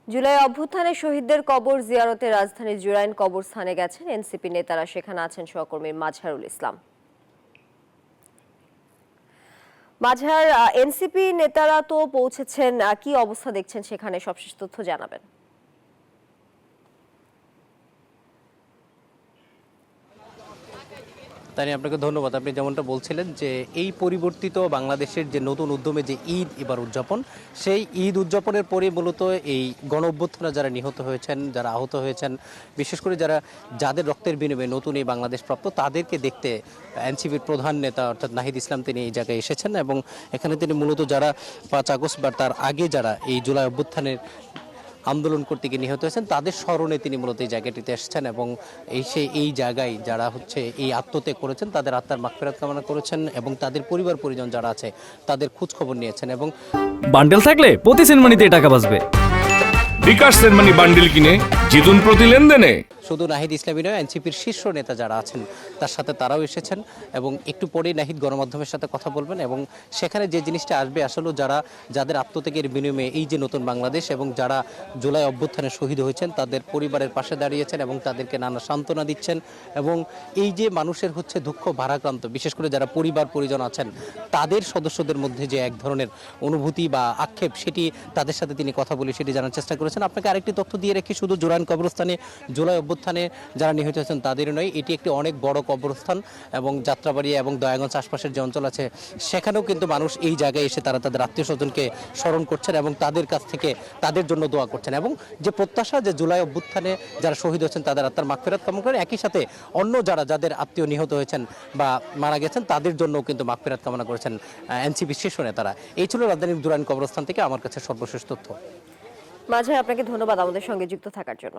জুলাই অভ্যুত্থানে শহীদদের কবর জিয়ারতে রাজধানীর জুরাইন কবরস্থানে গেছেন এনসিপি নেতারা। সেখানে আছেন সহকর্মী মাজহারুল ইসলাম। মাজহার, এনসিপি নেতারা তো পৌঁছেছেন, কি অবস্থা দেখছেন সেখানে, সবশেষ তথ্য জানাবেন। তাই আপনাকে ধন্যবাদ। আপনি যেমনটা বলছিলেন যে এই পরিবর্তিত বাংলাদেশের যে নতুন উদ্যমে যে ঈদ এবার উদযাপন, সেই ঈদ উদযাপনের পরে মূলত এই গণ অভ্যুত্থানে যারা নিহত হয়েছেন, যারা আহত হয়েছেন, বিশেষ করে যাদের রক্তের বিনিময়ে নতুন এই বাংলাদেশ প্রাপ্ত, তাদেরকে দেখতে এনসিপির প্রধান নেতা অর্থাৎ নাহিদ ইসলাম তিনি এই জায়গায় এসেছেন এবং এখানে তিনি মূলত যারা 5 আগস্ট বা তার আগে যারা এই জুলাই অভ্যুত্থানের আন্দোলন করতে গিয়ে নিহত হয়েছেন তাদের স্মরণে তিনি মূলত এই জায়গাটিতে এসেছেন এবং এই জায়গায় যারা এই আত্মত্যাগ করেছেন তাদের আত্মার মাগফিরাত কামনা করেছেন এবং তাদের পরিবার পরিজন যারা আছে তাদের খোঁজ খবর নিয়েছেন। এবং বান্ডেল থাকলে প্রতি সেনমানিতে টাকা বাঁচবে। বিকাশ সেনমানি বান্ডেল কিনে জিতুন প্রতি লেনদেনে। শুধু নাহিদ ইসলামী নয়, এনসিপির শীর্ষ নেতা যারা আছেন তার সাথে তারাও এসেছেন এবং একটু পরেই নাহিদ গণমাধ্যমের সাথে কথা বলবেন এবং সেখানে যে জিনিসটা আসবে আসলে যাদের আত্মত্যাগের বিনিময়ে এই যে নতুন বাংলাদেশ এবং যারা জুলাই অভ্যুত্থানে শহীদ হয়েছেন তাদের পরিবারের পাশে দাঁড়িয়েছেন এবং তাদেরকে নানা সান্ত্বনা দিচ্ছেন এবং এই যে মানুষের দুঃখ ভারাক্রান্ত, বিশেষ করে যারা পরিবার পরিজন আছেন তাদের সদস্যদের মধ্যে যে এক ধরনের অনুভূতি বা আক্ষেপ, সেটি তাদের সাথে তিনি কথা বলে সেটি জানার চেষ্টা করেছেন। আপনাকে আরেকটি তথ্য দিয়ে রেখে, শুধু জুরাইন কবরস্থানে জুলাই অভ্যুত্থানে যারা নিহত হয়েছেন তাদের নয়, এটি একটি অনেক বড় কবরস্থান এবং যাত্রাবাড়ি এবং দয়াগঞ্জ আশপাশের যে অঞ্চল আছে সেখানেও কিন্তু মানুষ এই জায়গায় এসে তারা তাদের আত্মীয় স্বজনকে স্মরণ করছেন এবং তাদের কাছ থেকে তাদের জন্য দোয়া করছেন এবং যে প্রত্যাশা যে জুলাই অভ্যুত্থানে যারা শহীদ হয়েছেন তাদের আত্মার মাগফিরাত কামনা করেন, একই সাথে অন্য যাদের আত্মীয় নিহত হয়েছেন বা মারা গেছেন তাদের জন্য কিন্তু মাগফিরাত কামনা করেছেন এনসিপি শীর্ষ নেতারা। এই ছিল রাজধানীর জুরাইন কবরস্থান থেকে আমার কাছে সর্বশেষ তথ্য। মাজহার, আপনাকে ধন্যবাদ আমাদের সঙ্গে যুক্ত থাকার জন্য।